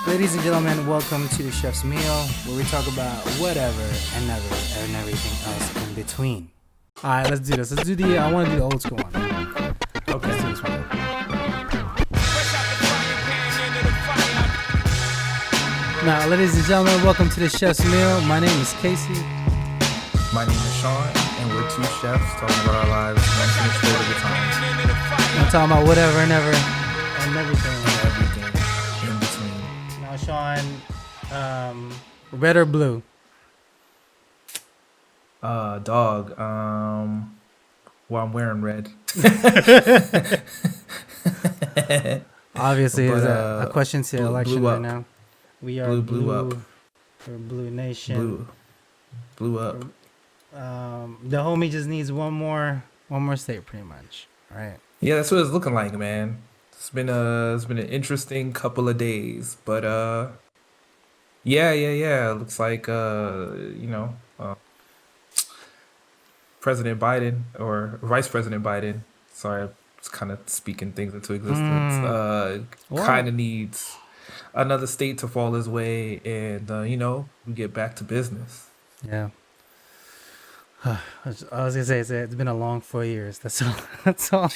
Ladies and gentlemen, welcome to the Chef's Meal, where we talk about whatever and never and everything else in between. All right, let's do this. I want to do the old school one. Okay. Let's do this one. Now, ladies and gentlemen, welcome to the Chef's Meal. My name is Casey. My name is Sean, and we're two chefs talking about our lives one finished food at a time. I'm talking about whatever and ever and everything. In between. Now, Sean, red or blue? Dog. Well, I'm wearing red. Obviously, there's a question to the election right now. We are blue up. We're Blue Nation. Blue up. The homie just needs one more state, pretty much. All right. Yeah, that's what it's looking like, man. It's been an interesting couple of days, but yeah. It looks like President Biden or Vice President Biden. Sorry, I was kind of speaking things into existence. Kind of needs another state to fall his way, and we get back to business. Yeah. I was gonna say it's been a long 4 years. That's all. That's all.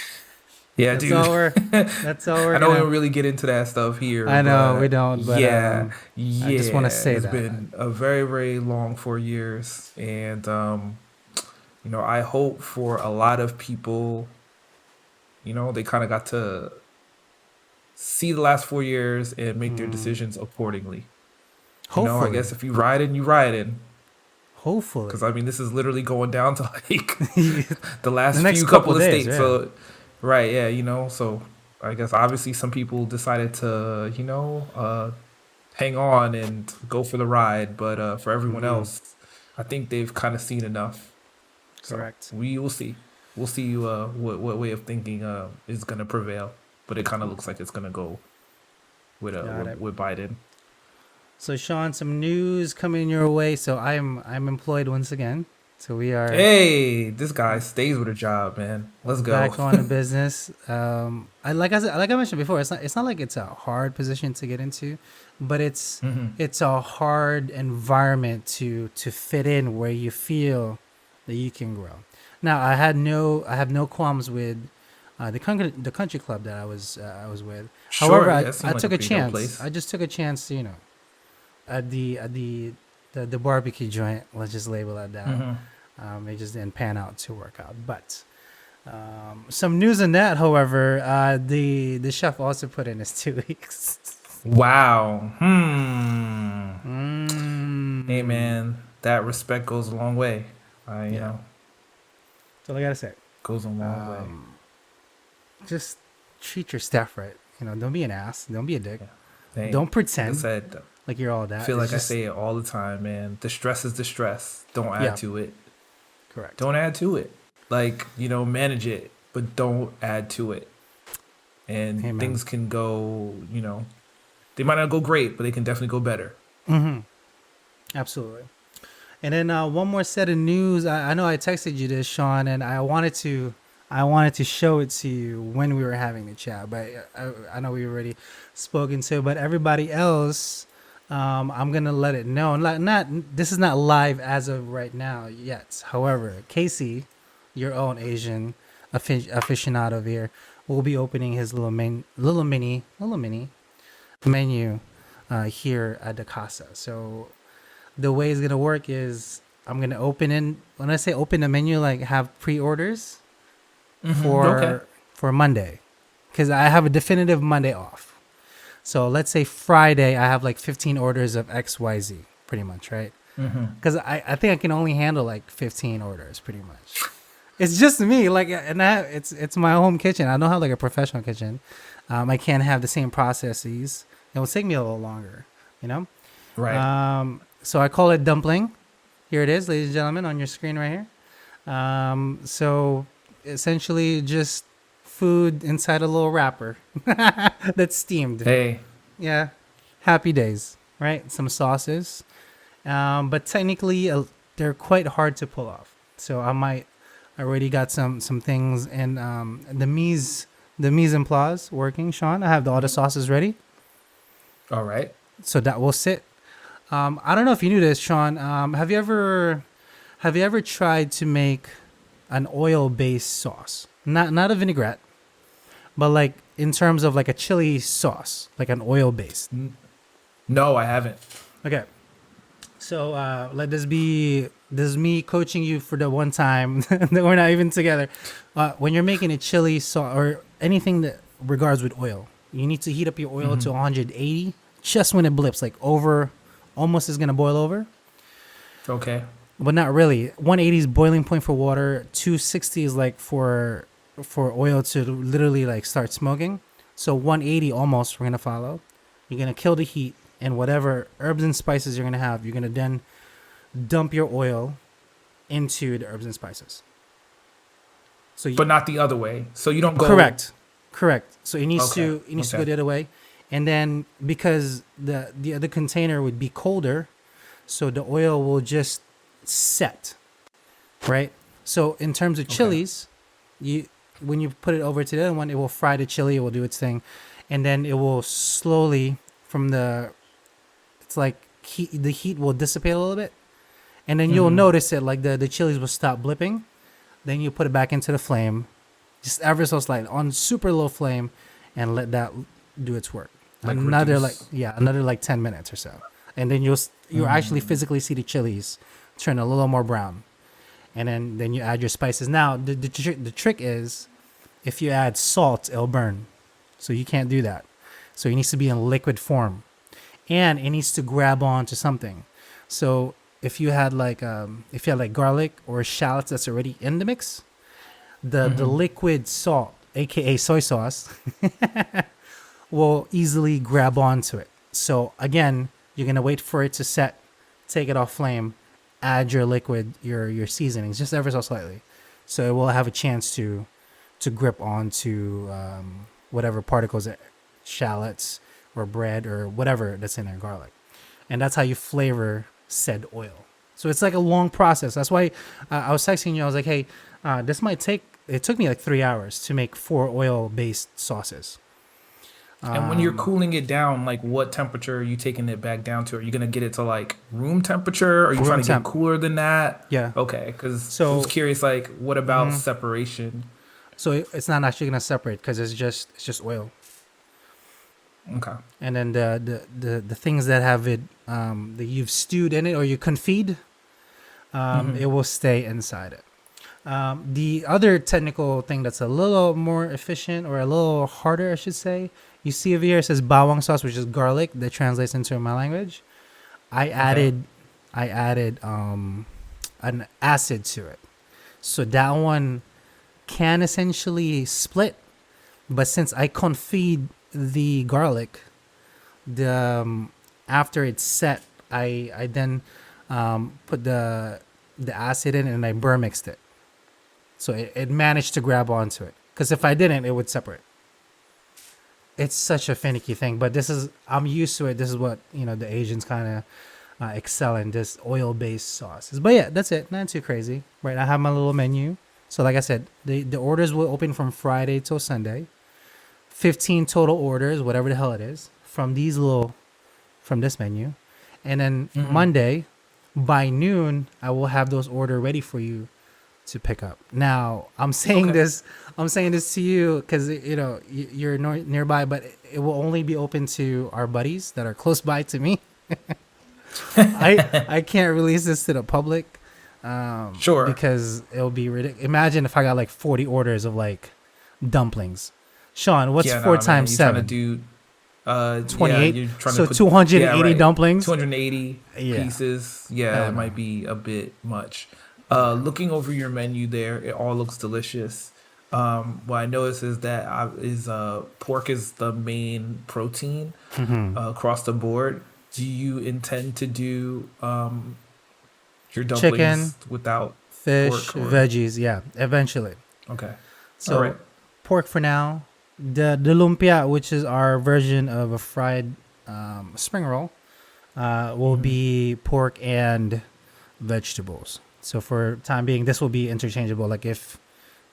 Yeah, that's dude. That's all we're. I know we don't really get into that stuff here. I know we don't. But, yeah. I just want to say it's that been a very, very long 4 years, and I hope for a lot of people. They kind of got to see the last 4 years and make their decisions accordingly. Hopefully. I guess if you ride in, you ride in. Hopefully. Because, this is literally going down to, the last next few couple of days, states. yeah. So, right, yeah, so I guess obviously some people decided to, hang on and go for the ride. But for everyone else, I think they've kind of seen enough. So Correct. we will see. We'll see what way of thinking is going to prevail. But it kind of looks like it's going to go with Biden. So, Sean, some news coming your way. So I'm employed once again. So we are. Hey, this guy stays with a job, man. Let's go. Back on the business. Like I mentioned before, it's not like it's a hard position to get into, but it's a hard environment to fit in where you feel that you can grow. Now I have no qualms with the country club that I was with. Sure, However, I took a chance. I just took a chance, at the barbecue joint. Let's just label that down. It just didn't pan out to work out. But some news on that, however, the chef also put in his 2 weeks. Wow. Hey, man, that respect goes a long way. That's all I gotta say. Goes a long way. Just treat your staff right. Don't be an ass. Don't be a dick. Yeah. Hey, don't pretend like I said, like you're all that. I feel like I say it all the time, man. Distress is distress. Don't add to it. Correct. Don't add to it. Manage it, but don't add to it. And things can go, they might not go great, but they can definitely go better. Absolutely. And then one more set of news. I know I texted you this, Sean, and I wanted to show it to you when we were having the chat, but I know we already spoken to. But everybody else, I'm gonna let it know. This is not live as of right now yet. However, Casey, your own Asian aficionado here, will be opening his little mini menu here at the casa. So the way it's gonna work is I'm gonna when I say open the menu, like have pre-orders for Monday, because I have a definitive Monday off. So let's say Friday I have like 15 orders of XYZ, pretty much, right? Because I think I can only handle like 15 orders, pretty much. It's just me, it's my home kitchen. I don't have like a professional kitchen. I can't have the same processes. It will take me a little longer, Right. So I call it dumpling. Here it is, ladies and gentlemen, on your screen right here. So essentially just food inside a little wrapper that's steamed. Hey. Yeah. Happy days, right? Some sauces. But technically they're quite hard to pull off. So I already got some things and the mise en place working, Sean. I have all the sauces ready. All right. So that will sit. I don't know if you knew this, Sean. Have you ever tried to make an oil-based sauce? Not a vinaigrette, but like in terms of like a chili sauce, like an oil-based. No, I haven't. Okay. So let this is me coaching you for the one time that we're not even together. When you're making a chili sauce or anything that regards with oil, you need to heat up your oil to 180. Just when it blips, like over, almost is gonna boil over, Okay. but not really. 180 is boiling point for water. 260 is like for oil to literally like start smoking. So 180 almost we're gonna follow. You're gonna kill the heat and whatever herbs and spices you're gonna have. You're gonna then dump your oil into the herbs and spices. So But not the other way. So you don't go. correct. So it needs Okay, to go okay. the other way, and then because the other container would be colder, so the oil will just set, right? So in terms of Okay. chilies, you when you put it over to the other one, it will fry the chili. It will do its thing, and then it will slowly from the it's like the heat will dissipate a little bit, and then you'll notice it like the chilies will stop blipping. Then you put it back into the flame, just ever so slightly on super low flame, and let that do its work. Like Another reduce. another like 10 minutes or so, and then you'll actually physically see the chilies turn a little more brown, and then you add your spices. Now the trick is, if you add salt, it'll burn, so you can't do that. So it needs to be in liquid form, and it needs to grab on to something. So if you had like garlic or shallots that's already in the mix, the liquid salt, aka soy sauce, will easily grab onto it. So again, you're gonna wait for it to set, take it off flame, add your liquid, your seasonings, just ever so slightly, so it will have a chance to grip onto whatever particles, shallots or bread or whatever that's in there, garlic, and that's how you flavor said oil. So it's like a long process. That's why I was texting you. I was like, hey, this might take. It took me like 3 hours to make 4 oil-based sauces. And when you're cooling it down, like what temperature are you taking it back down to? Are you gonna get it to like room temperature? Or are you Room trying to temp. get cooler than that? Yeah. Okay, because So- I was curious, like, what about separation? So it's not actually gonna separate because it's just oil. Okay. And then the things that have it that you've stewed in it or you confit, it will stay inside it. The other technical thing that's a little more efficient or a little harder, I should say, you see over here it says bawang sauce, which is garlic. That translates into my language. I added an acid to it, so that one can essentially split. But since I confit the garlic, the after it's set, I then put the acid in and I burr mixed it, so it managed to grab onto it. Because if I didn't, it would separate. It's such a finicky thing, but I'm used to it. This is what the Asians kind of excel in, this oil-based sauces. But yeah, that's it. Not too crazy, right? I have my little menu. So like I said, the orders will open from Friday till Sunday. 15 total orders, whatever the hell it is, from this menu. And then Monday by noon, I will have those order ready for you to pick up. Now, I'm saying this to you because you're nearby, but it will only be open to our buddies that are close by to me. I can't release this to the public. Sure. Because it'll be ridiculous. Imagine if I got like 40 orders of like dumplings. Sean, what's 4 times 7? Trying to do 28. You're trying So to put, 280 dumplings. 280 Yeah. pieces. I Yeah, don't it know. might be a bit much. Looking over your menu there, it all looks delicious. What I noticed is that pork is the main protein across the board. Do you intend to do your dumplings Chicken, without fish, pork or- veggies? Yeah, eventually. Okay. So All right. pork for now. The lumpia, which is our version of a fried spring roll, will be pork and vegetables. So for time being, this will be interchangeable. Like if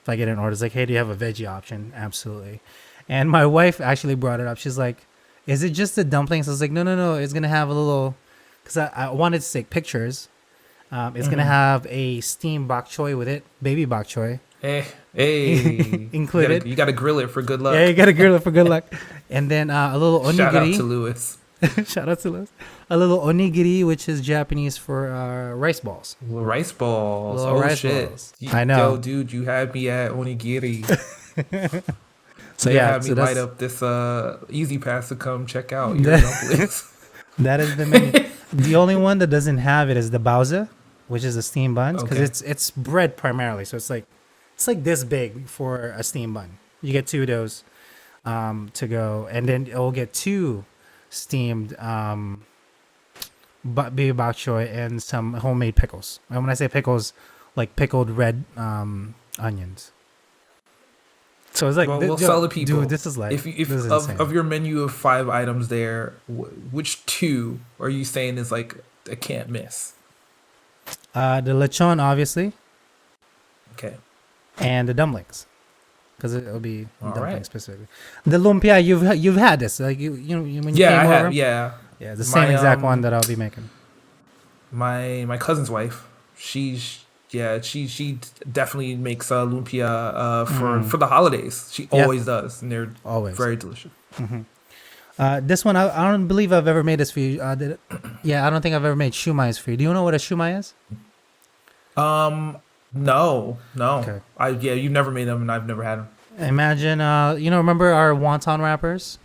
I get an order, it's like, hey, do you have a veggie option? Absolutely. And my wife actually brought it up. She's like, is it just the dumplings? I was like, no. It's gonna have a little, because I wanted to take pictures. It's gonna have a steamed bok choy with it, baby bok choy. Hey, included. You gotta grill it for good luck. Yeah, you gotta grill it for good luck. And then a little onigiri. Shout out to Lewis. Shout out to Lewis. A little onigiri, which is Japanese for rice balls. Little rice balls. Little Oh rice shit! balls. I know. Yo, dude, you had me at onigiri. So you yeah, had me so light that's, up this Easy Pass to come check out your dumplings. that is the menu. The only one that doesn't have it is the baozi, which is the steamed buns, because Okay. it's bread primarily. So it's like this big for a steamed bun. You get two of those to go, and then you'll get two steamed baby bok choy and some homemade pickles. And when I say pickles, like pickled red onions. So it's like, Well, we'll sell the people. dude, this is like, If this is of your menu of 5 items there, which 2 are you saying is like I can't miss? the lechon, obviously, Okay. and the dumplings, because it'll be All dumplings right. specifically. The lumpia, you've had this, like when you Yeah, came I over. have. Yeah. Yeah, the same My, exact one that I'll be making. My cousin's wife, she definitely makes lumpia for the holidays. She Yeah. always does, and they're Always. very delicious. This one, I don't believe I've ever made this for you. Yeah, I don't think I've ever made shumais for you. Do you know what a shumai is? No. Okay. You've never made them, and I've never had them. Imagine, remember our wonton wrappers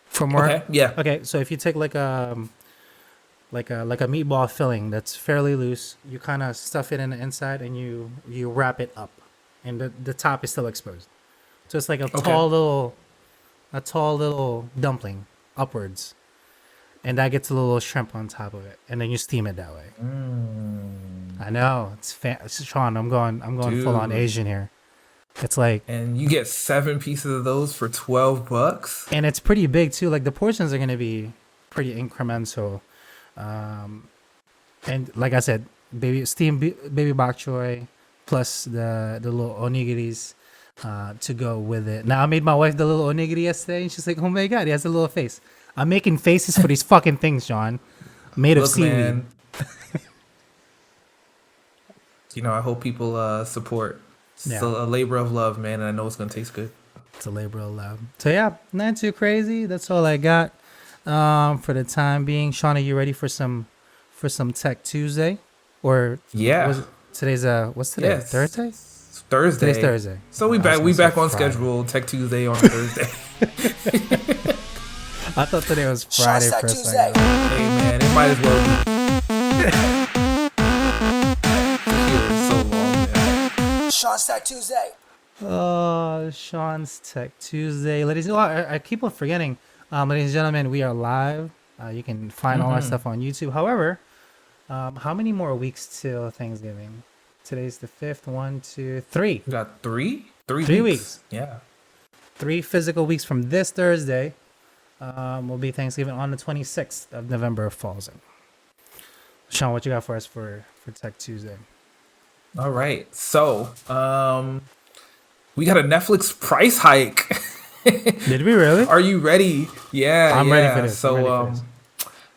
from work? Okay, yeah. Okay, so if you take like a meatball filling that's fairly loose, you kind of stuff it in the inside and you wrap it up, and the top is still exposed. So it's like a tall little dumpling upwards, and that gets a little shrimp on top of it, and then you steam it that way. I know it's Sean. I'm going full on Dude. Asian here. It's like, And you get 7 pieces of those for $12. and it's pretty big too. Like the portions are gonna be pretty incremental. And like I said, baby bok choy plus the little onigiris to go with it. Now I made my wife the little onigiri yesterday, and she's like, "Oh my god, he has a little face." I'm making faces for these fucking things, John, made of Look, seaweed. man. I hope people support. It's Yeah. a labor of love, man, and I know it's gonna taste good. It's a labor of love. So yeah, not too crazy. That's all I got for the time being. Sean, are you ready for some Tech Tuesday? Or Yeah. today's what's today? Yes. Thursday? It's Thursday. Today's Thursday. So we I was back gonna say on Friday. schedule. Tech Tuesday on Thursday. I thought today was Friday for a second. Hey man, it might as well be. Here is so long, man. Sean's Tech Tuesday. Sean's Tech Tuesday. Ladies, I keep on forgetting. Ladies and gentlemen, we are live. You can find all our stuff on YouTube. However, how many more weeks till Thanksgiving? Today's the 5th. 1, 2, 3. We got 3 3 weeks. Yeah. 3 physical weeks from this Thursday. Will be Thanksgiving on the 26th of November falls in. Sean, what you got for us for Tech Tuesday? All right. So, we got a Netflix price hike. Did we really? Are you ready? Yeah, I'm ready for this. So, I'm ready for this.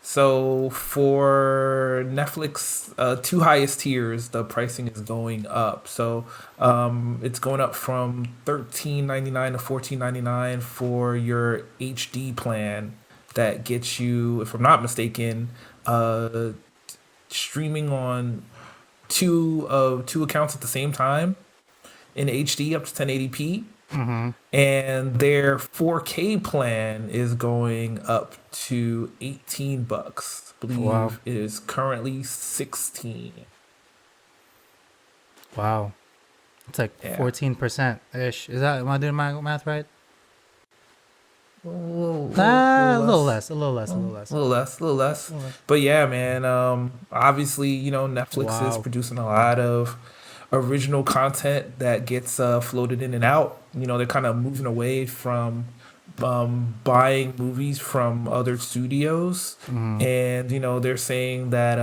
So for Netflix, 2 highest tiers, the pricing is going up. So it's going up from $13.99 to $14.99 for your HD plan. That gets you, if I'm not mistaken, streaming on two accounts at the same time in HD up to 1080p. And their 4K plan is going up to $18. I believe Wow. it is currently 16. Wow. It's like Yeah. 14% ish. Am I doing my math right? A little A little less. A little less. But yeah, man. Obviously, Netflix is Wow. producing a lot of original content that gets floated in and out. They're kind of moving away from buying movies from other studios, and they're saying that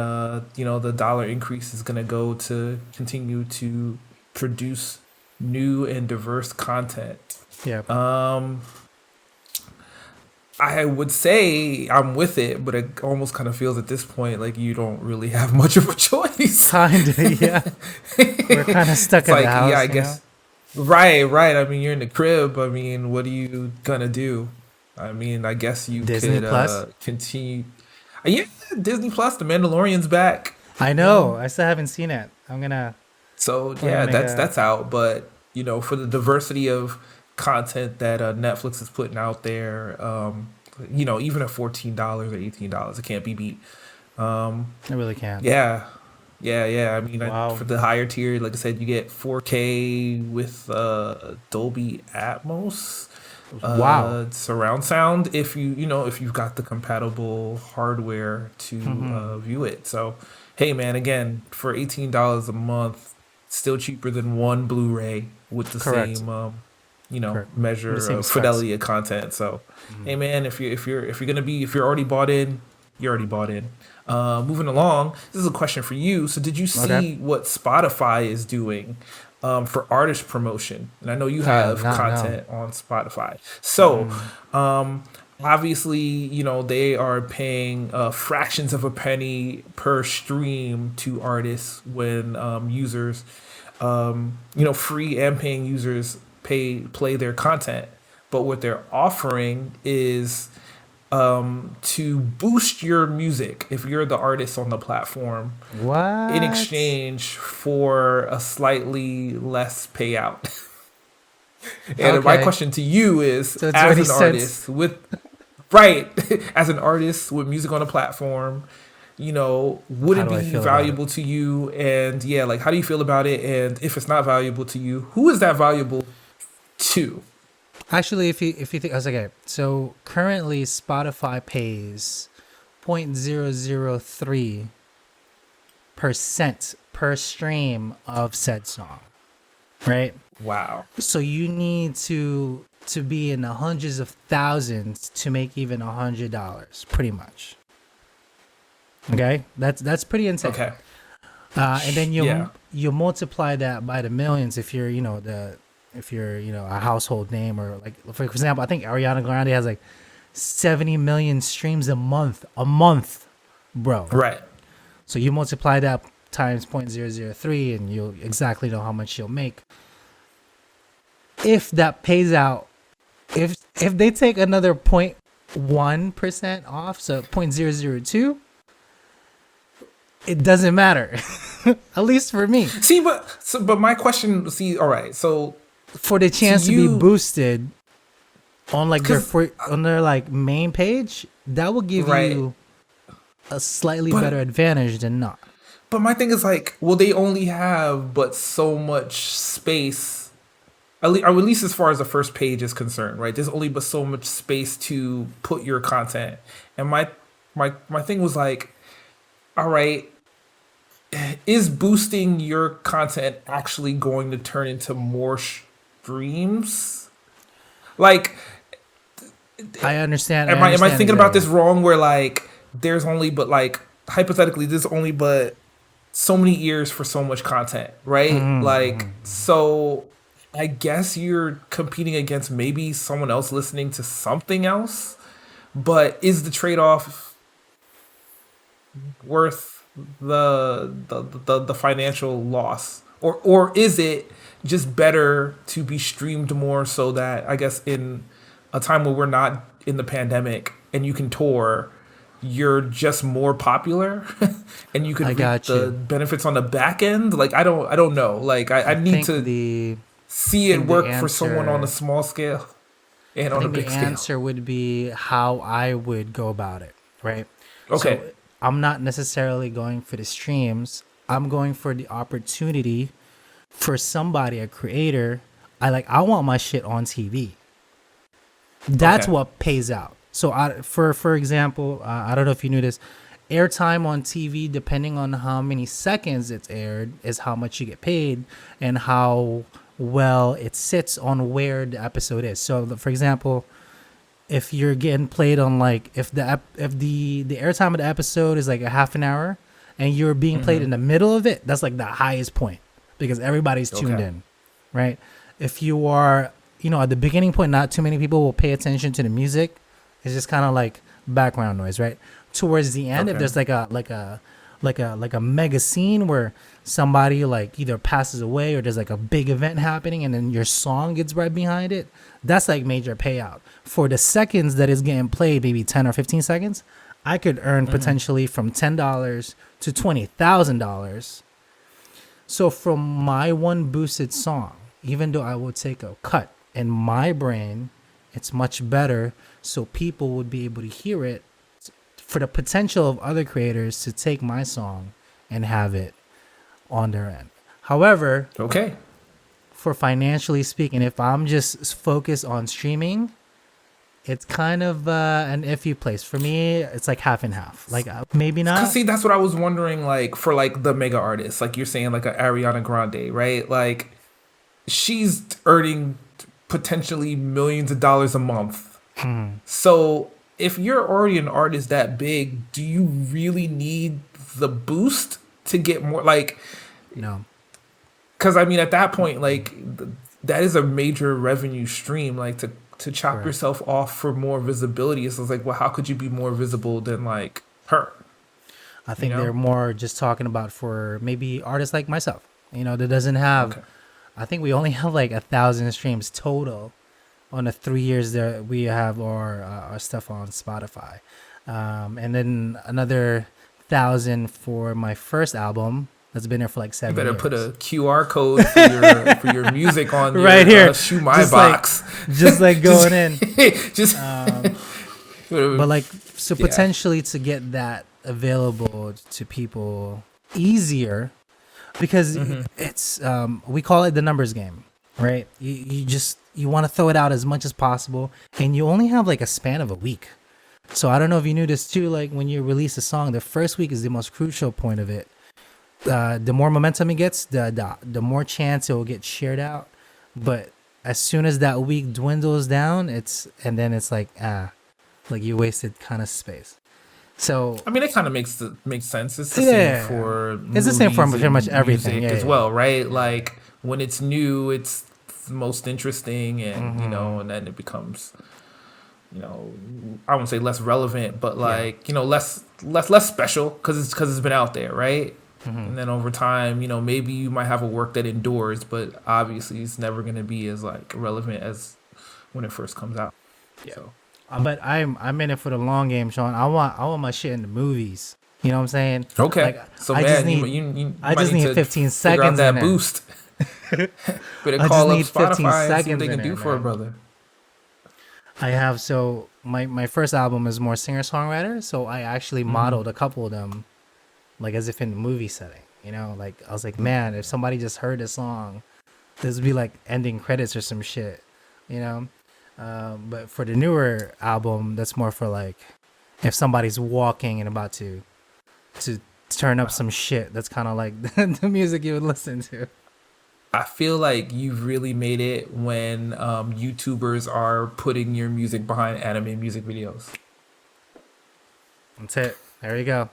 the dollar increase is going to go to continue to produce new and diverse content. Yeah. I would say I'm with it, but it almost kind of feels at this point like you don't really have much of a choice. Kinda, yeah. We're kind of stuck It's in the like, yeah, house, I guess. Right, right. I mean, you're in the crib. I mean, what are you gonna do? I mean, I guess you Disney could Plus. continue. Yeah, Disney Plus, The Mandalorian's back. I You know. know, I still haven't seen it. so I'm gonna yeah, make that's a. that's out. But for the diversity of content that Netflix is putting out there, even at $14 or $18, it can't be beat. Um, I really can't. yeah, yeah. I mean, Wow. for the higher tier, like I said, you get 4K with Dolby Atmos, Wow. surround sound. If you've got the compatible hardware to Hmm. view it. So, hey, man, again, for $18 a month, still cheaper than one Blu-ray with the Correct. same Correct. With the measure same of specs. fidelity of content. So, Mhm. hey, man, if you're already bought in, you're already bought in. Moving along, this is a question for you. So, did you Okay. see what Spotify is doing for artist promotion? And I know you I have have not known. content on Spotify. So, Mm-mm. obviously, they are paying fractions of a penny per stream to artists when users, free and paying users play their content. But what they're offering is to boost your music if you're the artist on the platform in What? exchange for a slightly less payout. And my Okay. question to you is, So it's as 20 cents. right, as an artist with music on a platform, would How it do I be feel about it? valuable to you? And yeah, like, how do you feel about it? And if it's not valuable to you, who is that valuable to? Actually, if you think, I was like, okay, so currently Spotify pays 0.003% per stream of said song, right? Wow. So you need to be in the hundreds of thousands to make even $100, pretty much. Okay, that's pretty insane. Okay. And then Yeah. you multiply that by the millions if you're a household name, or like for example, I think Ariana Grande has like 70 million streams a month, bro. Right. So you multiply that times 0.003 and you'll exactly know how much she'll make. If that pays out, if they take another 0.1% off, so 0.002, it doesn't matter. At least for me. See, but my question. See, all right. So For the to chance to be you, boosted on like because on their like main page, that will give right, you a slightly better but advantage than not. my thing is like, well, they only have but so much space. Or at least as far as the first page is concerned, right? There's only but so much space to put your content. And my thing was like, all right, is boosting your content actually going to turn into more streams? Like, I am I understand thinking about exactly. this wrong? Where like there's only but like hypothetically there's only but so many ears for so much content, right? Like, so I guess you're competing against maybe someone else listening to something else, but is the trade-off worth the financial loss, or is it just better to be streamed more so that I guess in a time where we're not in the pandemic and you can tour, you're just more popular and you I could reap got the you. benefits on the back end. Like, I don't know, like I I need think to the see I it think the work for someone on a answer small scale and I on a think the big scale. answer would be how I would go about it, right? Okay. So I'm not necessarily going for the streams. I'm going for the opportunity for somebody, a creator. I want my shit on TV. That's Okay. what pays out. So for example, I don't know if you knew this, airtime on TV, depending on how many seconds it's aired, is how much you get paid and how well it sits on where the episode is. So, for example, if you're getting played on like if the airtime of the episode is like a half an hour and you're being played Mm-hmm. in the middle of it, that's like the highest point because everybody's tuned Okay. in, right? If you are, at the beginning point, not too many people will pay attention to the music It's just kind of like background noise, right? Towards the end, if Okay. there's like a mega scene where somebody like either passes away or there's like a big event happening and then your song gets right behind it, that's like major payout. For the seconds that is getting played, maybe 10 or 15 seconds, I could earn potentially from $10 to $20,000. So from my one boosted song, even though I would take a cut in my brain, it's much better so people would be able to hear it for the potential of other creators to take my song and have it on their end. However, Okay. for financially speaking, if I'm just focused on streaming, it's kind of an iffy place. For me, it's like half and half. Like maybe Cause not. see, that's what I was wondering. Like for like the mega artists, like you're saying, like a Ariana Grande, right? Like she's earning potentially millions of dollars a month. So if you're already an artist that big, do you really need the boost to get more? Like, No. because I mean, at that point, like that is a major revenue stream. Like to chop Correct. yourself off for more visibility. So it's like, well, how could you be more visible than like her? I think know? they're more just talking about for maybe artists like myself, that doesn't have. Okay. I think we only have like 1,000 streams total on the 3 years that we have our stuff on Spotify, and then another 1,000 for my first album that's been there for like You 7 years. better put a QR code for your music on your Right here, Shoe My just box. just like going in. Just But like, so Yeah. potentially to get that available to people easier, because it's we call it the numbers game, right? You want to throw it out as much as possible, and you only have like a span of a week. So I don't know if you knew this too. Like when you release a song, the first week is the most crucial point of it. The more momentum it gets, the more chance it will get shared out. But as soon as that week dwindles down, it's like you wasted kind of space. So I mean, it kind of makes sense. It's the Yeah. same for It's the same for movies pretty much and everything, music yeah, as yeah. well, right? Like when it's new, it's the most interesting, and and then it becomes, I wouldn't say less relevant, but like less special because it's been out there, right? And then over time, maybe you might have a work that endures, but obviously it's never going to be as like relevant as when it first comes out. Yeah. So. But I'm in it for the long game, Sean. I want my shit in the movies. You know what I'm saying? Okay. Like, So I man, just need you I might just need to 15 figure out seconds in that there. boost. Better I call up just need 15 Spotify and see what seconds they can in do there, for a man. brother. I have so my first album is more singer songwriter, so I actually modeled a couple of them, like as if in a movie setting. Like I was like, man, if somebody just heard this song, this would be like ending credits or some shit. But for the newer album, that's more for like if somebody's walking and about to turn up some shit. That's kind of like the music you would listen to. I feel like you've really made it when YouTubers are putting your music behind anime music videos. That's it. There you go.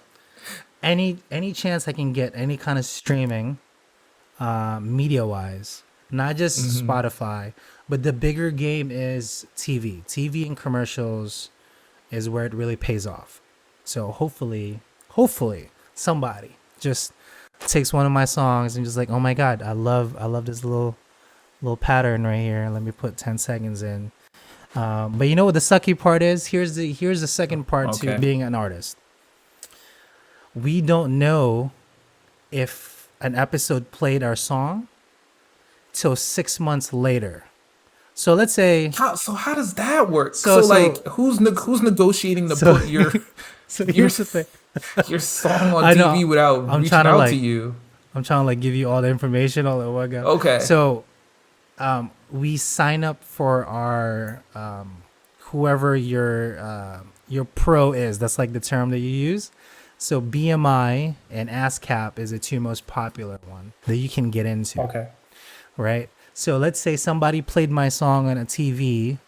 Any chance I can get any kind of streaming, media wise, not just Spotify, but the bigger game is TV. TV and commercials is where it really pays off. So hopefully somebody just takes one of my songs and just like, oh my god, I love this little pattern right here. Let me put 10 seconds in. But you know what the sucky part is? Here's the second part to being an artist. We don't know if an episode played our song till 6 months later. So let's say. How does that work? So like who's negotiating to put your So here's the thing. your song on I know. TV without I'm reaching trying to, out like, to you? I'm trying to like give you all the information all at one go. Okay. So, we sign up for our whoever your pro is. That's like the term that you use. So BMI and ASCAP is the two most popular one that you can get into. Okay. Right. So let's say somebody played my song on a TV,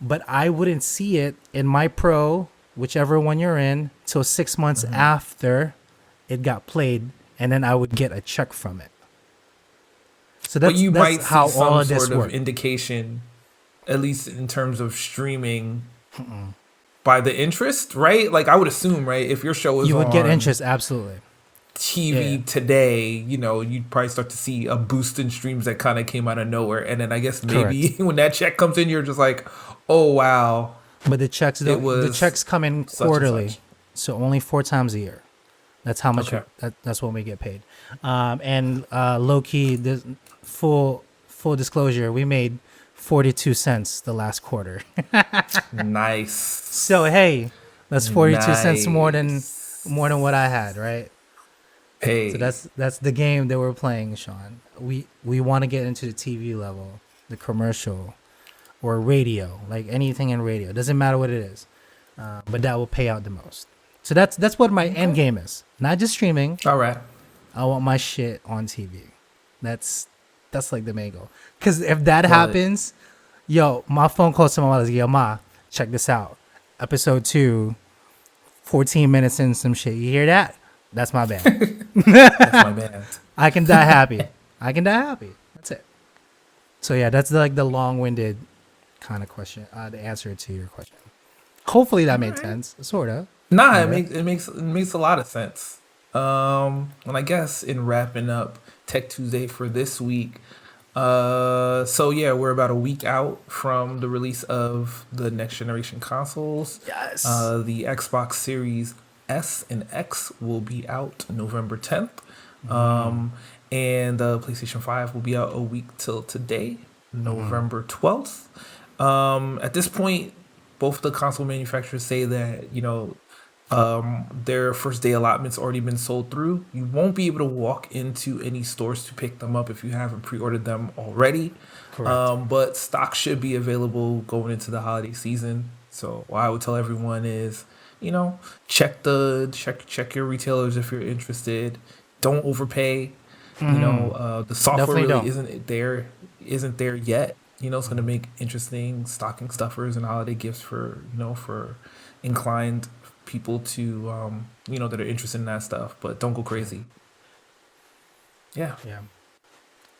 but I wouldn't see it in my pro, whichever one you're in, till 6 months after it got played, and then I would get a check from it. So that's, But you that's might how see all some of this sort of works. indication, at least in terms of streaming, by the interest, right? Like I would assume, right? If your show is You would on get interest, absolutely. TV today, you'd probably start to see a boost in streams that kind of came out of nowhere. And then I guess maybe Correct. when that check comes in, you're just like, oh, wow, But the checks it don't. The was checks come in such and quarterly, such. so only 4 times a year. That's how much. Okay. That's when we get paid. And low key, the full disclosure, we made 42 cents the last quarter. Nice. So hey, that's 42 cents more than Nice. what I had, right? Hey. So that's the game that we're playing, Sean. We want to get into the TV level, the commercial, or radio, like anything in radio. Doesn't matter what it is, but that will pay out the most. So that's what my end game is. Not just streaming. All right. I want my shit on TV. That's like the main goal. Because if that Love it. happens, yo, my phone calls to my mother. Yo, ma, check this out. Episode 2, 14 minutes in some shit. You hear that? That's my bad. That's my band. I can die happy. That's it. So yeah, that's like the long-winded kind of question. The answer to your question. Hopefully that made sense. Sort of. Nah, Yeah. it makes a lot of sense. And I guess in wrapping up Tech Tuesday for this week, so yeah, we're about a week out from the release of the next generation consoles. Yes. The Xbox Series S and X will be out November 10th. And the PlayStation 5 will be out a week till today, November 12th. At this point, both of the console manufacturers say that, their first day allotments already been sold through. You won't be able to walk into any stores to pick them up if you haven't pre-ordered them already. Correct. But stock should be available going into the holiday season. So what I would tell everyone is, check your retailers if you're interested. Don't overpay. The software Definitely really don't. isn't there yet. It's going to make interesting stocking stuffers and holiday gifts for inclined people to that are interested in that stuff, but don't go crazy. Yeah. Yeah.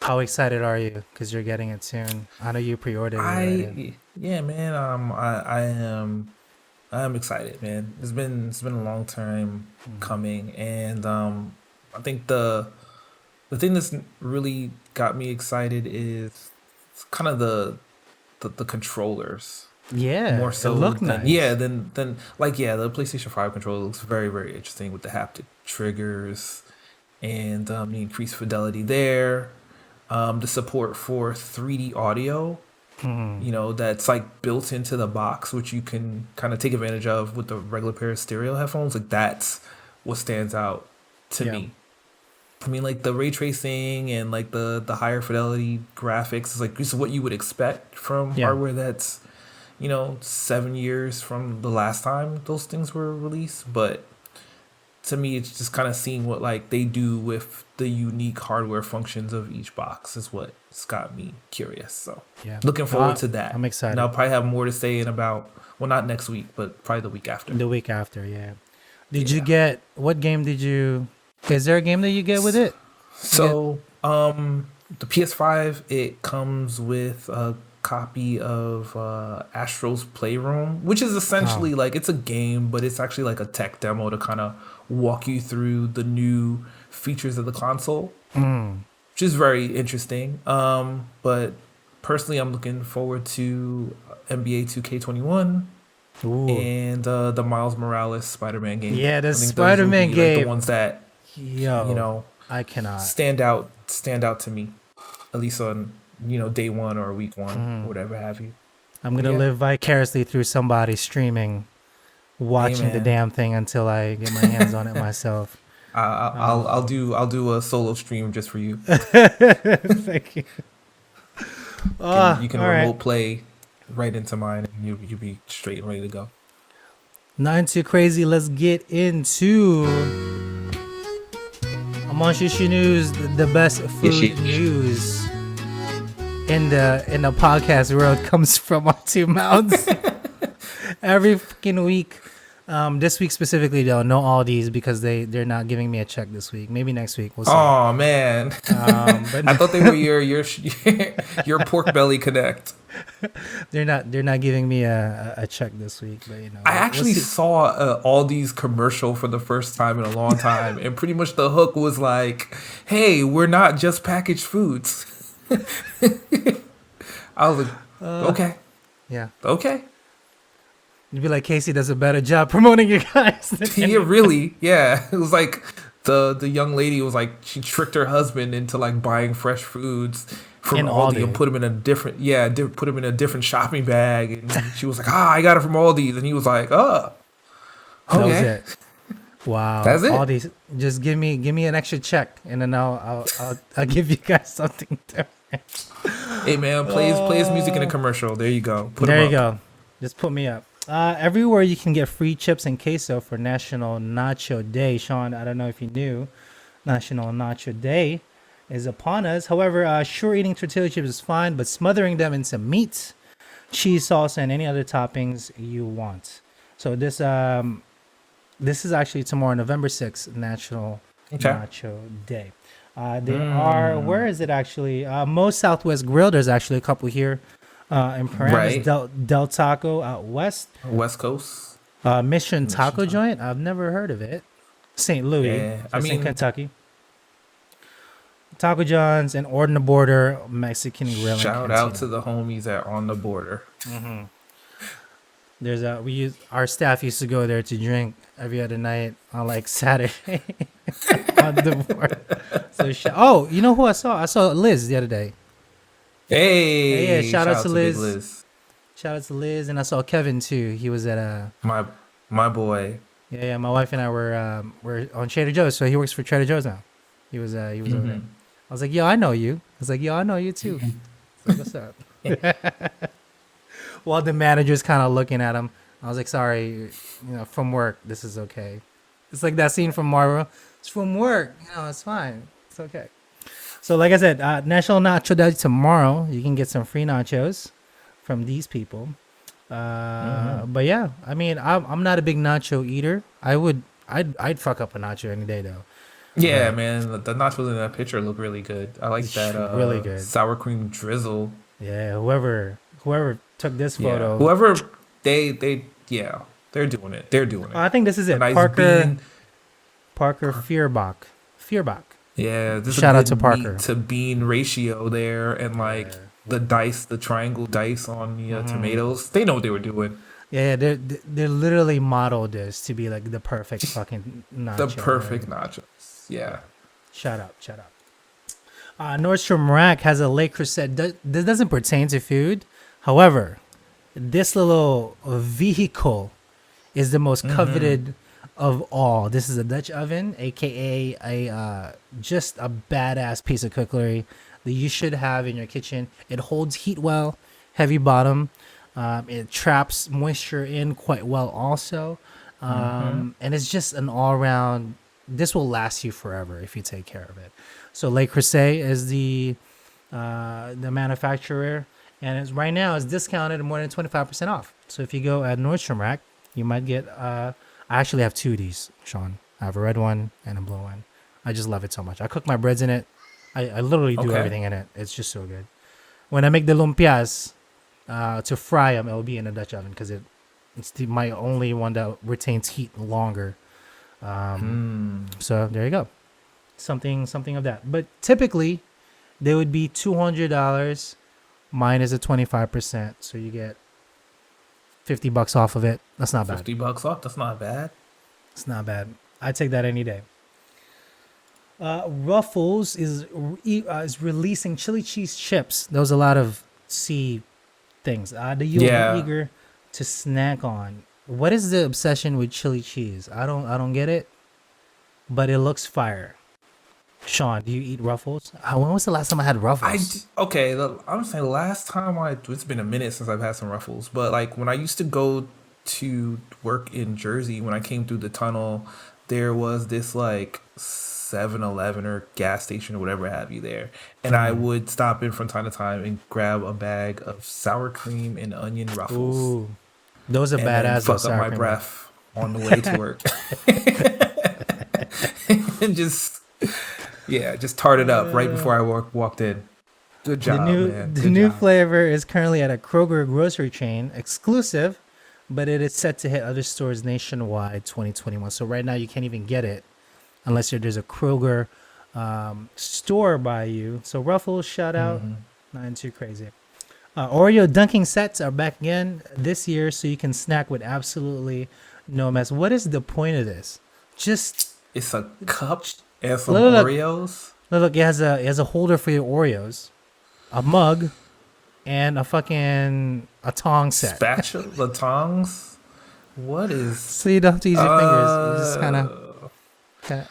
How excited are you? Because you're getting it soon. I know you pre-ordered it already. Yeah, man. I am excited, man. It's been a long time coming, and I think the thing that's really got me excited is kind of the controllers. Yeah. More so it looked than nice. than the PlayStation 5 controller looks very, very interesting with the haptic triggers and the increased fidelity there. The support for 3D audio, that's like built into the box, which you can kind of take advantage of with the regular pair of stereo headphones. Like that's what stands out to me. I mean, like the ray tracing and like the higher fidelity graphics is like this is what you would expect from hardware that's 7 years from the last time those things were released. But to me, it's just kind of seeing what like they do with the unique hardware functions of each box is what's got me curious. So looking forward to that. I'm excited. And I'll probably have more to say in about, well, not next week, but probably the week after. The week after, yeah. Did you get, what game did you, is there a game that you get with it? So, the PS5, it comes with a copy of Astro's Playroom, which is essentially like, it's a game, but it's actually like a tech demo to kind of walk you through the new features of the console, which is very interesting. But personally, I'm looking forward to NBA 2K21 and the Miles Morales Spider-Man game. Yeah, the I think those Spider-Man would be, game. like, the ones that I cannot stand out to me, at least on day one or week one, or whatever have you. I'm gonna live vicariously through somebody streaming, watching the damn thing until I get my hands on it myself. I'll do a solo stream just for you. Thank you. You can remote play right into mine, and you'll be straight and ready to go. Not too crazy. Let's get into Among Shishi News, the best food news in the podcast world comes from our two mouths. Every fucking week, This week specifically, though, no Aldi's because they're not giving me a check this week. Maybe next week, we'll see. Oh man, But I thought they were your pork belly connect. they're not giving me a check this week. But I we'll actually see. saw Aldi's commercial for the first time in a long time, and pretty much the hook was like, "Hey, we're not just packaged foods." I was like, "Okay, Yeah, okay." you'd be like Casey does a better job promoting you guys. Yeah, really. Yeah. It was like the young lady was like she tricked her husband into like buying fresh foods from In Aldi and Aldi. put him in a put him in a different shopping bag, and she was like, I got it from Aldi's, and he was like, oh, That was okay, it. Wow. that's it. Aldi's, just give me an extra check, and then I'll give you guys something different. Hey man, play his music in a commercial. There you go. Put There him you up. go. Just put me up. Everywhere you can get free chips and queso for National Nacho Day. Sean, I don't know if you knew, National Nacho Day is upon us. However, sure, eating tortilla chips is fine, but smothering them in some meat, cheese sauce, and any other toppings you want. So this is actually tomorrow, November 6th, National Okay. Nacho Day. There are, where is it actually? Most Southwest Grill, there's actually a couple here in Paramus. Right. Del Taco out west. West Coast. Mission Taco Taco. Joint, I've never heard of it. St. Louis, Yeah, so I it's in mean- Kentucky. Taco John's and On the Border Mexican Grill. in Shout out to Cantina. the homies at On the Border. There's our staff used to go there to drink every other night on like Saturday on the board. So you know who I saw? I saw Liz the other day. Hey, Yeah, shout out to Big Liz. Shout out to Liz, and I saw Kevin too. He was at My boy. yeah. My wife and I were on Trader Joe's, so he works for Trader Joe's now. He was over there. Mhm. I was like, yo, I know you. I was like, yo, I know you too. So what's up? While the manager's kind of looking at him, I was like, sorry, from work, this is okay. It's like that scene from Marvel. It's from work, it's fine. It's okay. So like I said, National Nacho Day tomorrow. You can get some free nachos from these people. But yeah, I mean, I'm not a big nacho eater. I'd fuck up a nacho any day though. Yeah, man, the nachos in that picture look really good. I like It's that. really good. Sour cream drizzle. Yeah, whoever took this Yeah, photo. whoever yeah, they're doing it. They're doing it. I think this is A it. nice Parker bean. Feuerbach. Yeah, this Shout out is to a good Parker. meat to bean ratio there, and like Yeah. the dice, the triangle dice on the tomatoes. They know what they were doing. Yeah, they're literally modeled this to be like the perfect fucking nacho. The perfect right? nachos. Yeah. Shut up. Nordstrom Rack has a Le Creuset. This doesn't pertain to food. However, this little vehicle is the most coveted of all. This is a Dutch oven, aka just a badass piece of cookery that you should have in your kitchen. It holds heat well, heavy bottom. It traps moisture in quite well also. And it's just an all-around, this will last you forever if you take care of it. So Le Creuset is the manufacturer, and right now it's discounted more than 25% off. So if you go at Nordstrom Rack, you might get, I actually have two of these, Sean. I have a red one and a blue one. I just love it so much. I cook my breads in it. I literally do Okay. everything in it. It's just so good. When I make the lumpias, to fry them, it'll be in a Dutch oven because it's my only one that retains heat longer. So there you go, something of that. But typically, they would be $200 minus a 25%, so you get $50 off of it. That's not bad. $50 off. That's not bad. It's not bad. I'd take that any day. Ruffles is releasing chili cheese chips. There was a lot of C things that you Yeah. are eager to snack on. What is the obsession with chili cheese? I don't get it, but it looks fire. Sean, do you eat Ruffles? When was the last time I had Ruffles? I'm saying last time it's been a minute since I've had some Ruffles, but like when I used to go to work in Jersey, when I came through the tunnel, there was this like 7-Eleven or gas station or whatever have you there, and I would stop in from time to time and grab a bag of sour cream and onion Ruffles. Ooh, those are and then badass. fuck sour up my cream. breath. on the way to work. And just tart it up right before I walked in. Good job, man. The Good new job. flavor is currently at a Kroger grocery chain, exclusive, but it is set to hit other stores nationwide 2021. So right now you can't even get it unless there's a Kroger store by you. So Ruffles, shout out. Not too crazy. Oreo dunking sets are back again this year, so you can snack with absolutely no mess. What is the point of this? Just It's a cup and some look, Oreos. look, it has a holder for your Oreos, a mug, and a tong set. Spatula tongs. What is? So you don't have to use your fingers. You just kind of.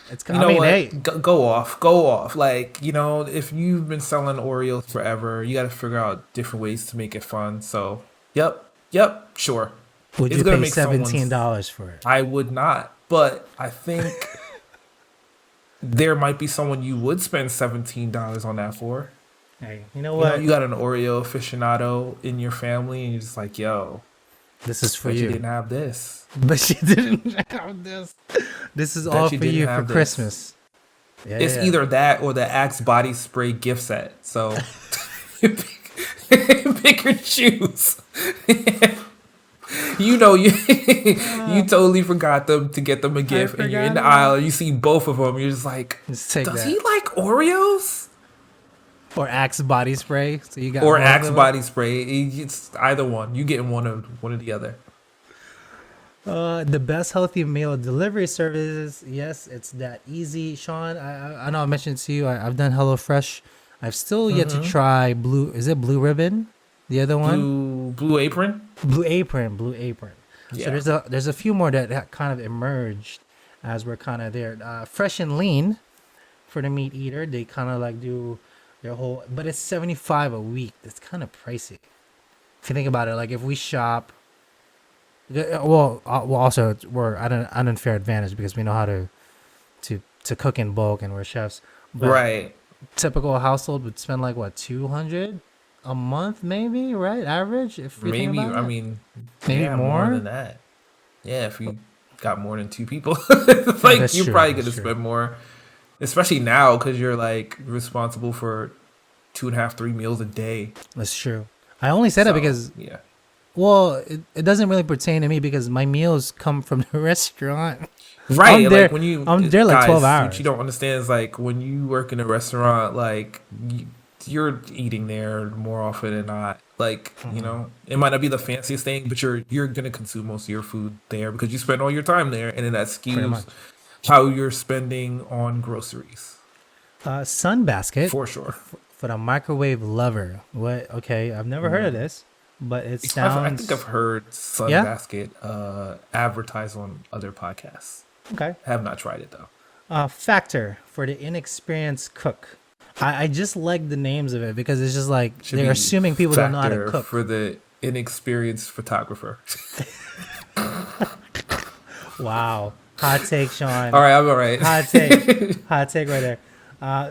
It's You know what? hey, Go off. Like, if you've been selling Oreos forever, you got to figure out different ways to make it fun. So, yep, sure. would It's you gonna pay make someone's- $17 for it? I would not, but I think there might be someone you would spend $17 on that for. Hey, you know You what? you got an Oreo aficionado in your family, and you're just like, yo, This is for bet you you. didn't have this. But she didn't have this. This is all you for didn't you for have this. Christmas. Yeah, It's yeah. either that or the Axe body spray gift set. So pick your choose. You totally forgot them to get them a gift, and you're in the forgot aisle and you see both of them. You're just like, Just take does that. he like Oreos Or Axe body spray. So you got or both Axe of them. body spray? It's either one. You getting one of the other. The best healthy meal delivery services. Yes, it's that easy, Sean. I know I mentioned to you. I've done HelloFresh. I've still yet to try Blue. Is it Blue Ribbon? The other one? Blue Apron. Blue Apron. Yeah. So there's a few more that kind of emerged as we're kind of there. Fresh and Lean for the meat eater. They kind of like do their whole, but it's $75 a week. That's kind of pricey. If you think about it, like if we shop, also we're at an unfair advantage because we know how to cook in bulk and we're chefs. But Right. typical household would spend like what, 200 a month, maybe, right? Average, if we think Maybe, about it. maybe Maybe more more? than that. Yeah, if you got more than two people, like That's you're true, probably that's gonna true. spend more, especially now because you're like responsible for 2.5-3 meals a day. That's true. I only said that So, because, yeah, well, it doesn't really pertain to me because my meals come from the restaurant. right. I'm there- like when I'm there like 12 hours. What you don't understand is like when you work in a restaurant, like you're eating there more often than not. Like it might not be the fanciest thing, but you're gonna consume most of your food there because you spend all your time there, and then that much. skews how you're spending on groceries Sunbasket for sure. for the microwave lover. What? Okay, I've never heard of this, but it I sounds think I've heard Sunbasket advertised on other podcasts. okay. I have not tried it though. Factor for the inexperienced cook. I just like the names of it because it's just like Should they're be assuming people don't know how to Factor cook. for the inexperienced photographer. Wow, hot take, Sean. All right, I'm all right. Hot take right there.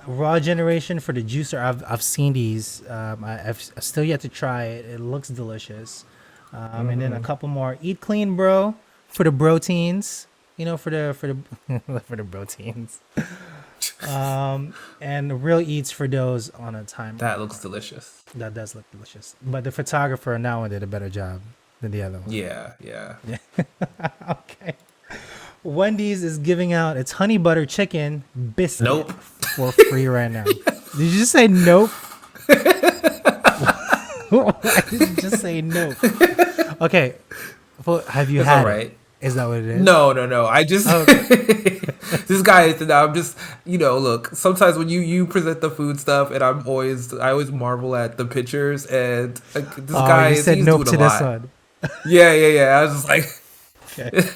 Raw generation for the juicer. I've seen these. I've still yet to try it. It looks delicious. And then a couple more. Eat clean, bro, for the proteins. For the for the proteins. And real eats for those on a time. That looks delicious. That does look delicious. But the photographer now one did a better job than the other one. Yeah. Okay. Wendy's is giving out its honey butter chicken biscuit Nope. for free right now. Did you just say nope? Why did you just say nope? Okay. Well, have you It's had all right. it? Is that what it is? No. I just Okay. this guy. I'm just look. Sometimes when you present the food stuff, and I always marvel at the pictures, and this guy you said he's nope doing to a this lot. one. Yeah. I was just like, Okay.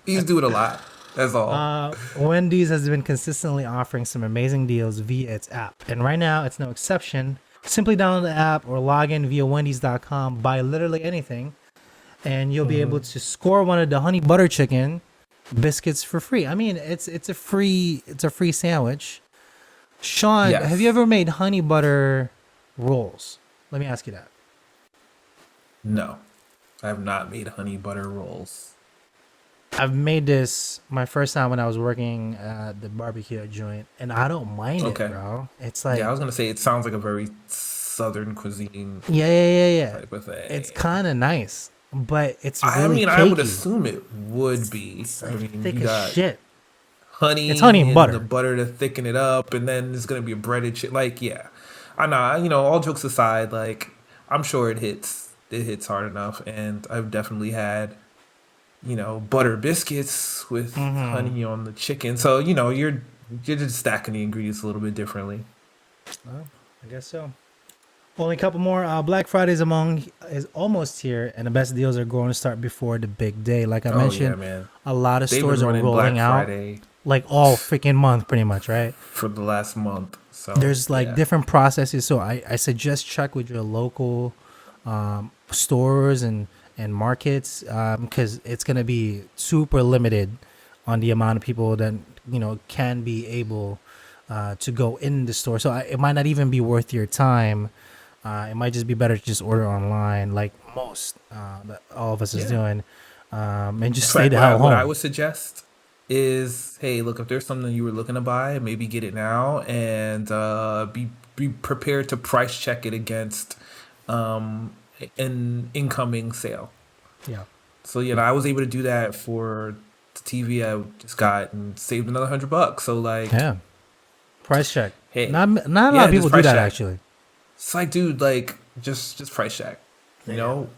he's doing a lot. That's all. Wendy's has been consistently offering some amazing deals via its app. And right now, it's no exception. Simply download the app or log in via Wendy's.com, buy literally anything, and you'll be able to score one of the honey butter chicken biscuits for free. I mean, it's a free sandwich. Sean, Yes. have you ever made honey butter rolls? Let me ask you that. No, I have not made honey butter rolls. I've made this my first time when I was working at the barbecue joint, and I don't mind it, Okay. bro. It's Yeah, I like, was gonna say it sounds like a very southern cuisine yeah. type of It's thing. kind of nice, but it's I really mean, I would cakey. assume it would be. It's I like mean, thick you as got shit. It's honey honey and and the butter. butter to thicken it up, and then there's gonna be a breaded shit. Like, yeah, I know. You know, all jokes aside, like, I'm sure it hits. It hits hard enough, and I've definitely had butter biscuits with Mm-hmm. honey on the chicken. So you're just stacking the ingredients a little bit differently. Well, I guess so. Only a couple more. Black Friday's among is almost here, and the best deals are going to start before the big day. Like I Oh yeah, mentioned, man. a lot of They've been stores are running rolling Black out Friday like all freaking month, pretty much, right? for the last month. So There's like yeah. different processes, so I suggest check with your local stores and markets because it's gonna be super limited on the amount of people that can be able to go in the store. So it might not even be worth your time. It might just be better to just order online, like most that all of us is Yeah. doing, and In just stay fact, the what I hell what I home. would suggest is, hey, look, if there's something you were looking to buy, maybe get it now and be prepared to price check it against um, an incoming sale. Yeah, So I was able to do that for the TV I just got and saved another $100. So like, yeah. Price check. hey, Not a lot yeah, of just people do price that check. actually. It's like, dude, like just price check. You Yeah. know,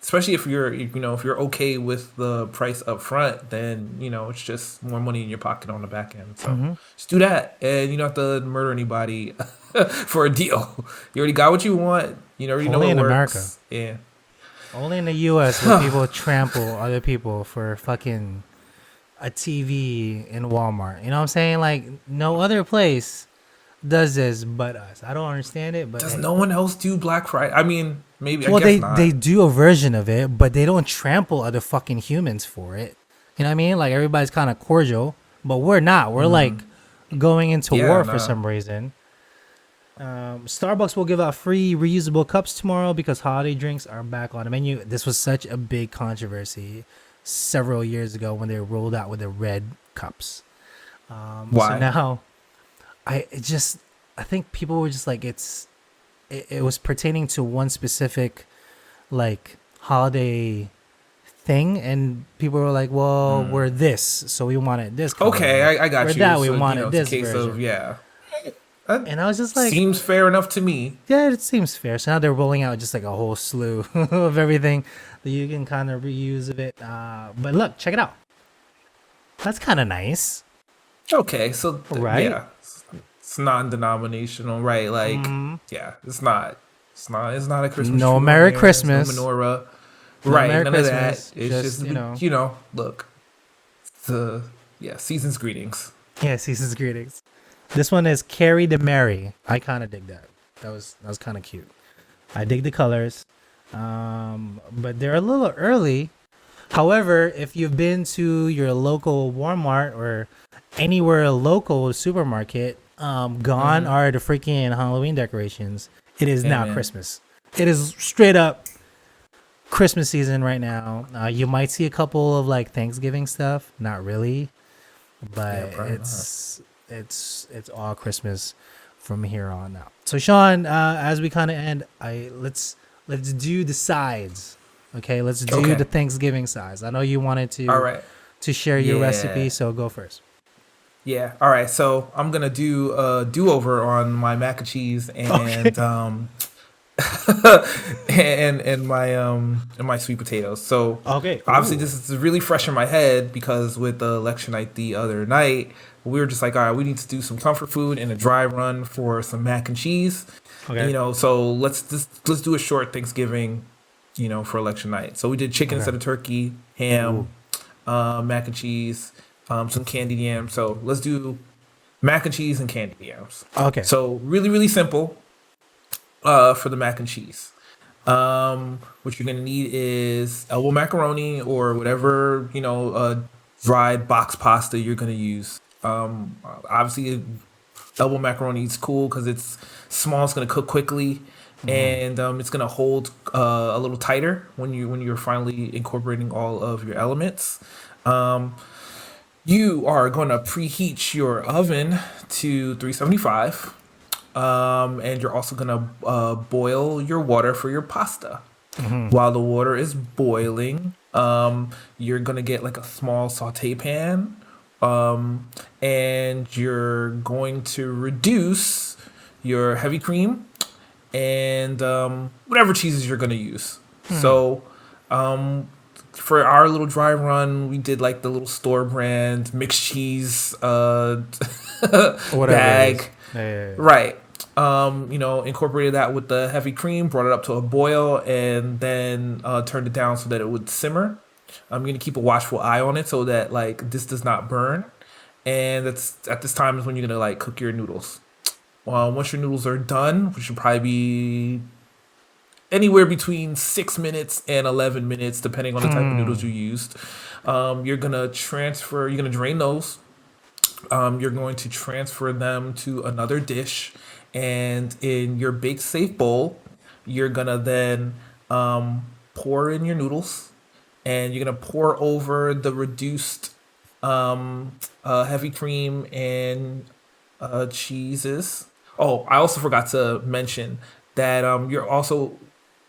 especially if you're okay with the price up front, then it's just more money in your pocket on the back end. So Hmm. just do that, and you don't have to murder anybody for a deal. You already got what you want. You already know Only it in America. works. Yeah. Only in the U.S. where people trample other people for fucking a TV in Walmart. You know what I'm saying? Like no other place does this but us. I don't understand it, but Does hey. no one else do Black Friday? I mean, maybe. I Well, guess they not. do a version of it, but they don't trample other fucking humans for it. You know what I mean? Like everybody's kind of cordial, but we're not. We're like going into Yeah. war for Nah. some reason. Starbucks will give out free reusable cups tomorrow because holiday drinks are back on the menu. This was such a big controversy several years ago when they rolled out with the red cups. So Why? now I think people were just like it was pertaining to one specific like holiday thing, and people were like, well, we're this, so we wanted this Okay, color. I We're got you. that, we So wanted it's a this case of version. yeah. That And I was just like, seems fair enough to me. yeah, it seems fair. So now they're rolling out just like a whole slew of everything that you can kind of reuse of it. But look, check it out. That's kind of nice, Okay, so right? yeah, it's non-denominational, right? Like, Hmm. yeah, it's not a Christmas No tree on Merry there. There's no Christmas. menorah, No right? Merry None of that. Christmas. It's Just, just look, the yeah, season's greetings. yeah, season's greetings. This one is Carry the Merry. I kind of dig that. That was kind of cute. I dig the colors, but they're a little early. However, if you've been to your local Walmart or anywhere local supermarket, gone are the freaking Halloween decorations. It is Hey now man, Christmas. It is straight up Christmas season right now. You might see a couple of like Thanksgiving stuff, not really, yeah, but probably not. it's all Christmas from here on out. So Sean, as we kind of end, let's do the sides. Okay, let's do the Okay, Thanksgiving sides. I know you wanted all right, to share your recipe, yeah, so go first. yeah. All right, so I'm gonna do a do-over on my mac and cheese Okay. and my sweet potatoes. So Okay. obviously Ooh. this is really fresh in my head because with the election night the other night, we were just like, all right, we need to do some comfort food and a dry run for some mac and cheese. Okay. So let's do a short Thanksgiving, for election night. So we did chicken Okay. instead of turkey, Ooh. ham, mac and cheese, some candied yams. So let's do mac and cheese and candied yams. Okay. So really, really simple for the mac and cheese. What you're gonna need is elbow macaroni or whatever dried box pasta you're gonna use. Obviously, elbow macaroni is cool because it's small. It's gonna cook quickly, and it's gonna hold a little tighter when you're finally incorporating all of your elements. You are going to preheat your oven to 375. And you're also going to boil your water for your pasta. While the water is boiling, you're going to get like a small saute pan. And you're going to reduce your heavy cream and whatever cheeses you're going to use. So, for our little dry run, we did like the little store brand mixed cheese bag. Yeah. Right. Incorporated that with the heavy cream, brought it up to a boil, and then turned it down so that it would simmer. I'm going to keep a watchful eye on it so that like this does not burn. And that's at this time is when you're going to like cook your noodles. Once your noodles are done, which should probably be anywhere between 6 minutes and 11 minutes, depending on the type of noodles you used. You're going to drain those. You're going to transfer them to another dish. And in your Bake Safe bowl, you're going to then pour in your noodles. And you're going to pour over the reduced heavy cream and cheeses. Oh, I also forgot to mention that you're also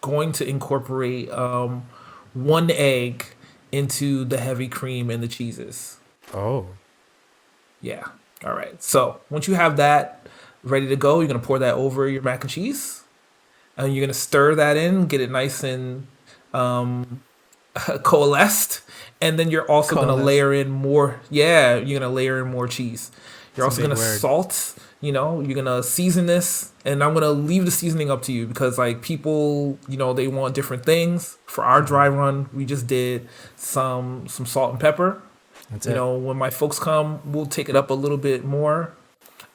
going to incorporate 1 egg into the heavy cream and the cheeses. Oh. Yeah. All right. So once you have that ready to go, you're going to pour that over your mac and cheese. And you're going to stir that in, get it nice and coalesced. And then you're also going to layer in more. Yeah, you're going to layer in more cheese. You're also going to salt. You're going to season this. And I'm going to leave the seasoning up to you because like people, they want different things. For our dry run, we just did some salt and pepper. That's it. When my folks come, we'll take it up a little bit more.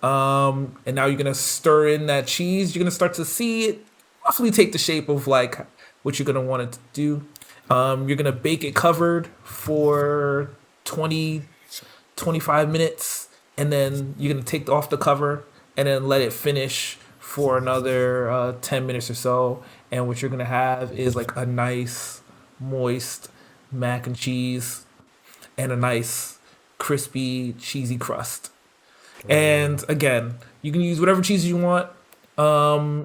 And now you're going to stir in that cheese. You're going to start to see it roughly take the shape of like what you're going to want it to do. You're going to bake it covered for 25 minutes. And then you're going to take off the cover and then let it finish for another 10 minutes or so. And what you're going to have is like a nice, moist mac and cheese and a nice, crispy, cheesy crust. And again, you can use whatever cheese you want.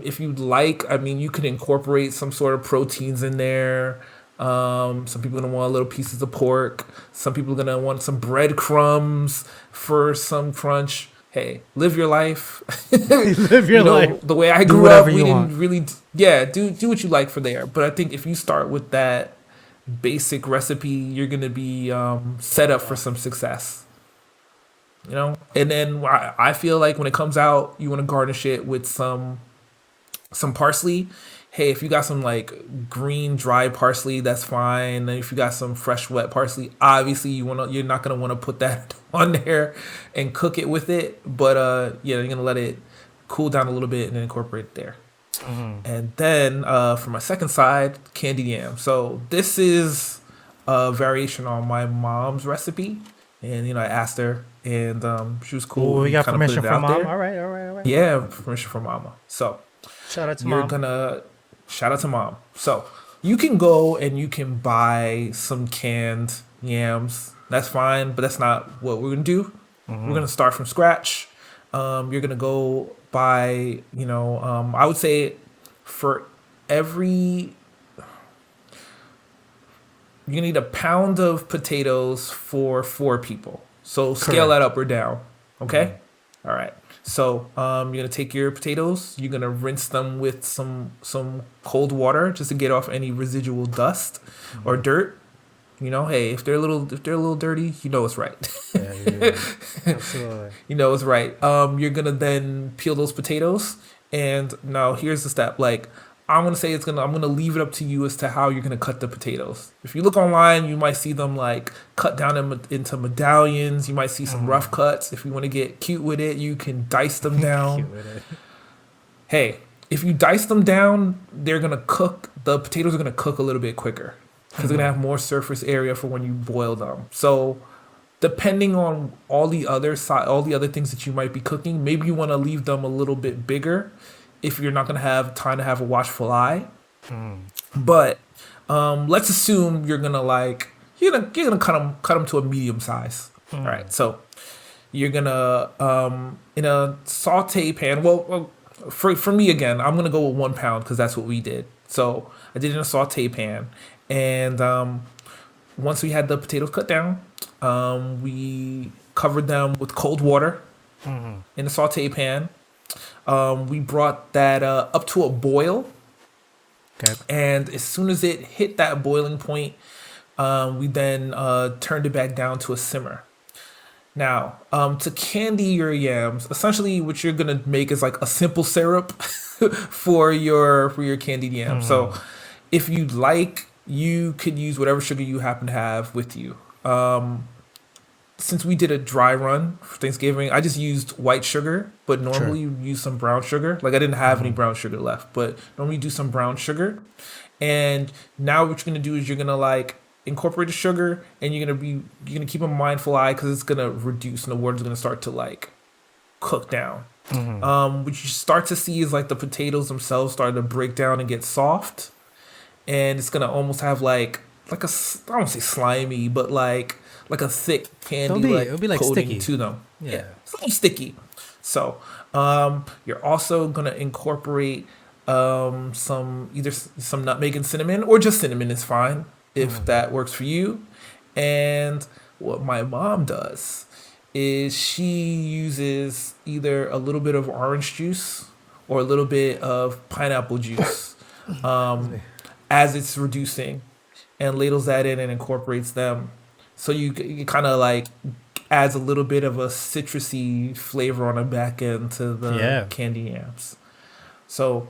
If you'd like, you can incorporate some sort of proteins in there. Some people are going to want little pieces of pork. Some people are going to want some breadcrumbs for some crunch. Hey, live your life. Live your life. The way I grew up, we didn't really, do what you like for there. But I think if you start with that basic recipe, you're going to be set up for some success. And then I feel like when it comes out, you want to garnish it with some parsley. Hey, if you got some like green dry parsley, that's fine. And if you got some fresh wet parsley, obviously you're not gonna want to put that on there and cook it with it. But you're gonna let it cool down a little bit and then incorporate it there. And then for my second side, candied yam. So this is a variation on my mom's recipe, and I asked her, and she was cool. Ooh, we got permission from mom. All right. Yeah, permission from mama. So shout out to mom. Shout out to mom. So you can go and you can buy some canned yams. That's fine, but that's not what we're gonna do. We're gonna start from scratch. You're gonna go buy, I would say for you're gonna need a pound of potatoes for 4 people. So scale that up or down. Okay? All right. So you're gonna take your potatoes, you're gonna rinse them with some cold water just to get off any residual dust or dirt. Hey, if they're a little dirty, it's right. Yeah. Absolutely. It's right. You're gonna then peel those potatoes, and now here's the step. Like I'm gonna leave it up to you as to how you're gonna cut the potatoes. If you look online, you might see them like cut down into medallions. You might see some rough cuts. If you want to get cute with it, you can dice them down. Cute with it. Hey, if you dice them down, the potatoes are gonna cook a little bit quicker because they're gonna have more surface area for when you boil them. So depending on all the other things that you might be cooking, maybe you want to leave them a little bit bigger if you're not going to have time to have a watchful eye. But let's assume you're going to you're gonna cut them to a medium size. All right, so you're gonna in a saute pan. Well, for me again, I'm gonna go with 1 pound because that's what we did. So I did it in a saute pan, and once we had the potatoes cut down, we covered them with cold water in a saute pan. We brought that up to a boil. Okay. And as soon as it hit that boiling point, we then turned it back down to a simmer. Now, to candy your yams, essentially what you're gonna make is like a simple syrup for your candied yams. So, if you'd like, you could use whatever sugar you happen to have with you. Since we did a dry run for Thanksgiving, I just used white sugar, but normally you use some brown sugar. Like I didn't have any brown sugar left, but normally you do some brown sugar. And now what you're gonna do is you're gonna like incorporate the sugar, and you're gonna keep a mindful eye because it's gonna reduce and the water's gonna start to like cook down. What you start to see is like the potatoes themselves start to break down and get soft, and it's gonna almost have like a, I don't want to say slimy, but like a thick candy it'll be like coating sticky to them. Yeah. It's a little sticky. So you're also gonna incorporate some nutmeg and cinnamon, or just cinnamon is fine if that works for you. And what my mom does is she uses either a little bit of orange juice or a little bit of pineapple juice as it's reducing, and ladles that in and incorporates them. So you kind of like adds a little bit of a citrusy flavor on the back end to the candy yams. So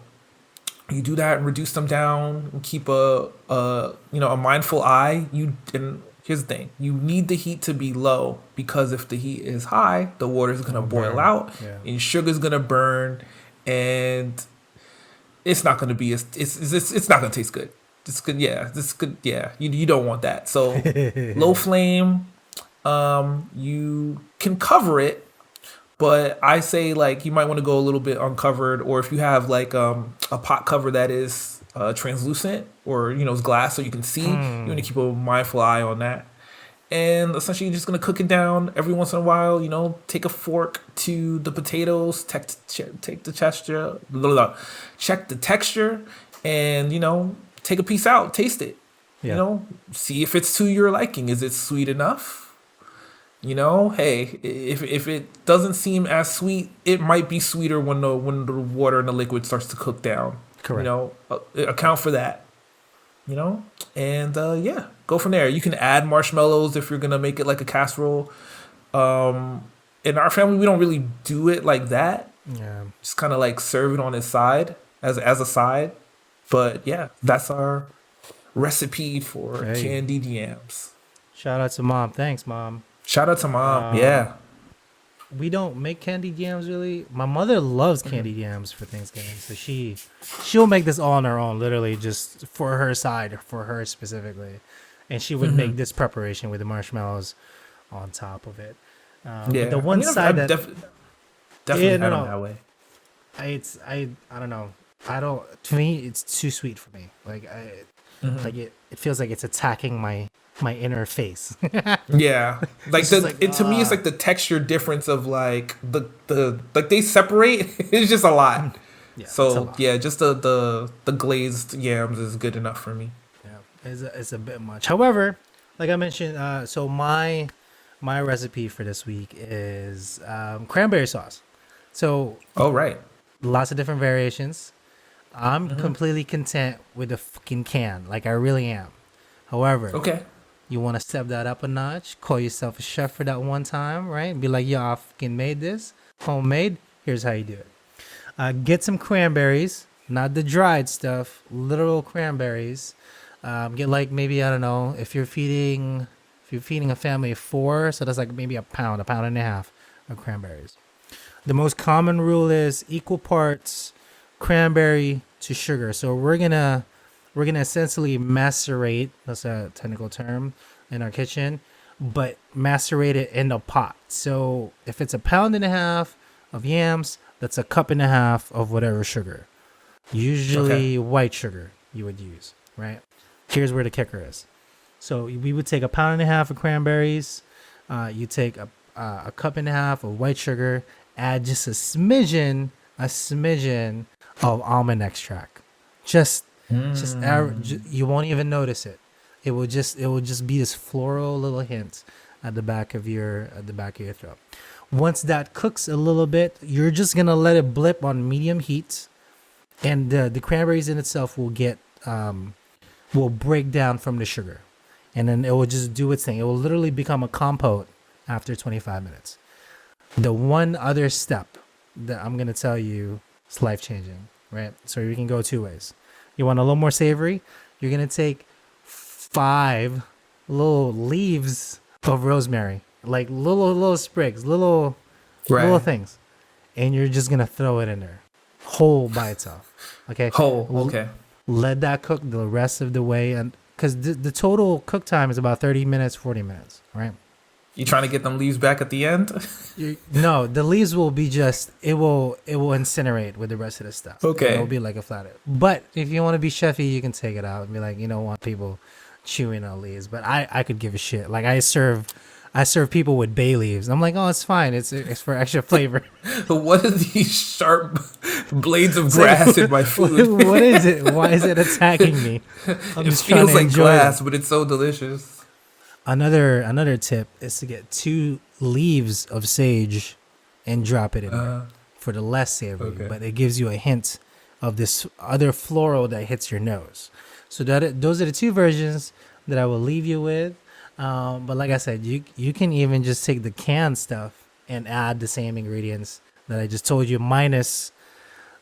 you do that and reduce them down and keep a mindful eye. And here's the thing: you need the heat to be low, because if the heat is high, the water is gonna boil out, and sugar's gonna burn, and it's not gonna be it's not gonna taste good. It's good, This good, You don't want that. So low flame. You can cover it, but I say like you might want to go a little bit uncovered, or if you have like a pot cover that is translucent, or is glass so you can see, you want to keep a mindful eye on that. And essentially you're just gonna cook it down every once in a while. Take a fork to the potatoes, check the texture, and take a piece out, taste it. See if it's to your liking. Is it sweet enough? Hey, if it doesn't seem as sweet, it might be sweeter when the water and the liquid starts to cook down. Correct. Account for that. And go from there. You can add marshmallows if you're gonna make it like a casserole. In our family, we don't really do it like that. Yeah. Just kind of like serve it on its side as a side. But yeah, that's our recipe for candied yams. Shout out to Mom. Thanks, Mom. Shout out to Mom. Yeah. We don't make candied yams really. My mother loves candied yams for Thanksgiving, so she'll make this all on her own, literally just for her side, for her specifically, and she would make this preparation with the marshmallows on top of it. The one side that definitely had them that way. I don't know. To me, it's too sweet for me. Like it feels like it's attacking my inner face. Yeah, like to me, it's like the texture difference of like the like they separate. It's just a lot. Yeah, so just the glazed yams is good enough for me. Yeah, it's a bit much. However, like I mentioned, so my recipe for this week is cranberry sauce. So lots of different variations. I'm completely content with the fucking can. Like I really am. However, you want to step that up a notch, call yourself a chef for that one time, right? Be like, yo, I fucking made this, homemade. Here's how you do it. Get some cranberries, not the dried stuff, literal cranberries. Get like maybe, I don't know, if you're feeding a family of 4, so that's like maybe a pound and a half of cranberries. The most common rule is equal parts cranberry to sugar. So we're gonna essentially macerate, that's a technical term in our kitchen, but macerate it in a pot. So if it's a pound and a half of yams, that's a cup and a half of whatever sugar, usually white sugar you would use, right? Here's where the kicker is. So we would take a pound and a half of cranberries. You take a cup and a half of white sugar. Add just a smidgen of almond extract. You won't even notice it. It will just be this floral little hint at the back of your throat. Once that cooks a little bit, you're just gonna let it blip on medium heat, and the cranberries in itself will break down from the sugar, and then it will just do its thing. It will literally become a compote after 25 minutes. The one other step that I'm gonna tell you is life changing, right? So you can go two ways. You want a little more savory? You're gonna take 5 little leaves of rosemary, like little sprigs, little things, and you're just gonna throw it in there, whole by itself. Okay. Okay. Let that cook the rest of the way, and because the total cook time is about 30 minutes, 40 minutes, right? You trying to get them leaves back at the end? No, the leaves will be it will incinerate with the rest of the stuff. Okay. It'll be like a flathead. But if you want to be chefy, you can take it out and be like, you don't want people chewing on leaves. But I could give a shit. Like I serve people with bay leaves. I'm like, oh, it's fine. It's for extra flavor. What are these sharp blades of grass in my food? What is it? Why is it attacking me? It feels like glass, but it's so delicious. Another tip is to get 2 leaves of sage and drop it in there for the less savory, but it gives you a hint of this other floral that hits your nose. So those are the 2 versions that I will leave you with. But like I said, you can even just take the canned stuff and add the same ingredients that I just told you, minus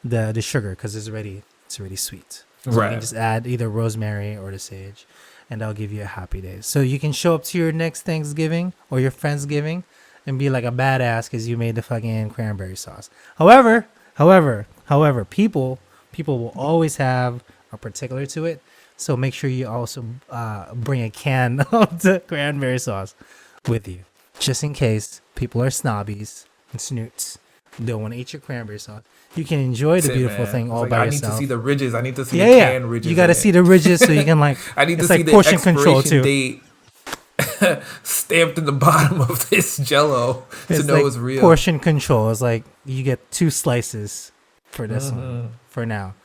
the sugar, because it's already sweet. So you can just add either rosemary or the sage, and that'll give you a happy day. So you can show up to your next Thanksgiving or your Friendsgiving and be like a badass because you made the fucking cranberry sauce. However, people will always have a particular to it. So make sure you also bring a can of the cranberry sauce with you, just in case people are snobbies and snoots, don't want to eat your cranberry sauce. You can enjoy the beautiful thing all by yourself. I need to see the ridges. I need to see the can ridges. You got to see the ridges so you can like. I need to it's see like the portion expiration control too. date stamped in the bottom of this Jello to know like it's real. Portion control. It's like you get 2 slices for this one for now.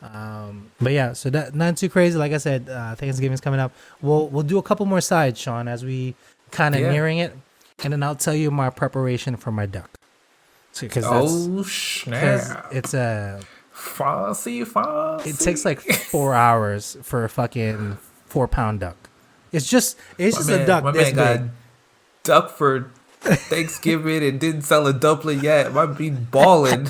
But yeah, so that not too crazy. Like I said, Thanksgiving's coming up. We'll do a couple more sides, Sean, as we kind of nearing it, and then I'll tell you my preparation for my duck. Because snap! It's a fancy. It takes like 4 hours for a fucking 4-pound duck. It's just a duck. My this man got big. Duck for Thanksgiving and didn't sell a dumpling yet. Might be balling.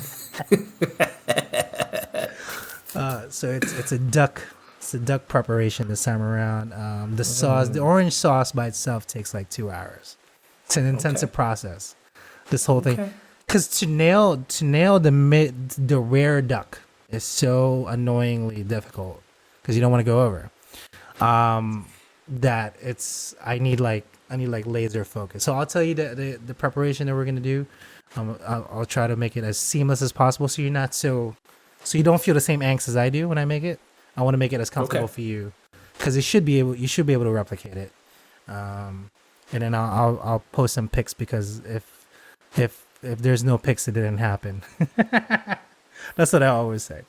So it's a duck. It's a duck preparation this time around. The sauce, the orange sauce by itself takes like 2 hours. It's an intensive process. This whole thing, because to nail the rare duck is so annoyingly difficult because you don't want to go over. That I need laser focus. So I'll tell you the preparation that we're gonna do. I'll try to make it as seamless as possible, so you don't feel the same angst as I do when I make it. I want to make it as comfortable for you, because you should be able to replicate it. And then I'll post some pics, because if there's no pics, it didn't happen. That's what I always say.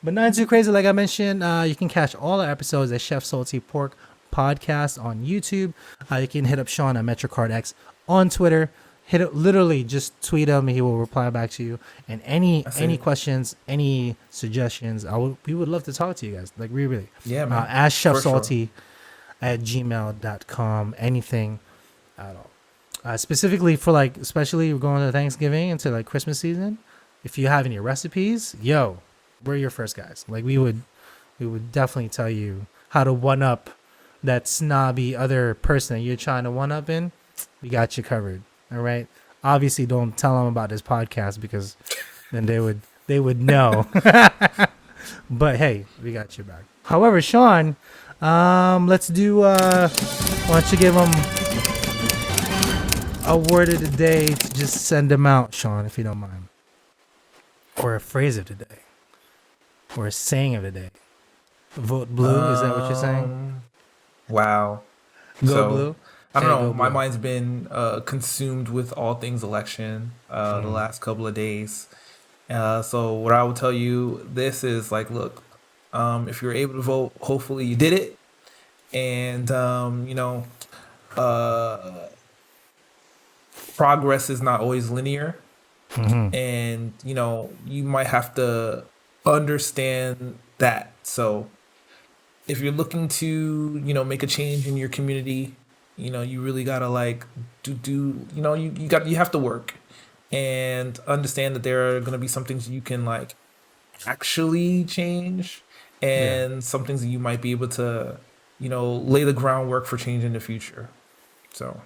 But not too crazy. Like I mentioned, you can catch all our episodes at Chef Salty Pork Podcast on YouTube. You can hit up Sean at MetroCardX on Twitter. Literally just tweet him, he will reply back to you. And any questions, any suggestions, we would love to talk to you guys. Like really. Yeah, man. AskChefSalty at gmail.com. Anything at all. Specifically for especially we're going to Thanksgiving into Christmas season. If you have any recipes, we're your first guys. We would definitely tell you how to one up that snobby other person that you're trying to one up in. We got you covered. All right. Obviously, don't tell them about this podcast, because then they would know. But hey, we got you back. However, Sean, let's do. Why don't you give them a word of the day to just send them out, Sean, if you don't mind, or a phrase of the day, or a saying of the day. Vote blue. Is that what you're saying? Wow. Go So blue. I don't Hey, know. go My blue. mind's been consumed with all things election the last couple of days. So what I would tell you, this is like, look, if you're able to vote, hopefully you did it, and uh, progress is not always linear, Mm-hmm. and you might have to understand that. So if you're looking to make a change in your community, you really gotta like you have to work and understand that there are gonna be some things you can like actually change, Yeah. and some things that you might be able to lay the groundwork for change in the future. So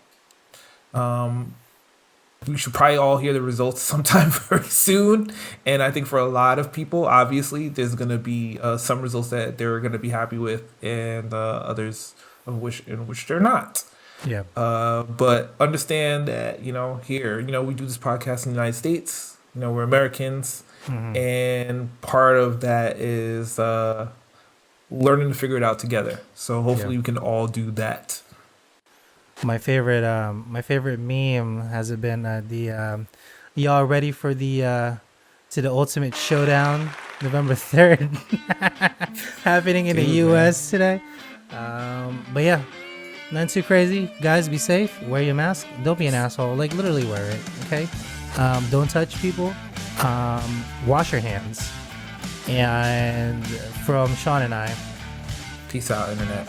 we should probably all hear the results sometime very soon. And I think for a lot of people, obviously, there's going to be some results that they're going to be happy with, and others of which they're not. Yeah. But understand that here we do this podcast in the United States. We're Americans, Mm-hmm. and part of that is learning to figure it out together. So Yeah. hopefully we can all do that. My favorite meme has it been the y'all ready for the ultimate showdown November 3rd happening in the Dude, man. US today. But yeah, nothing too crazy. Guys, be safe. Wear your mask. Don't be an asshole. Like literally wear it. Okay. Don't touch people. Wash your hands. And from Sean and I, Peace out, internet.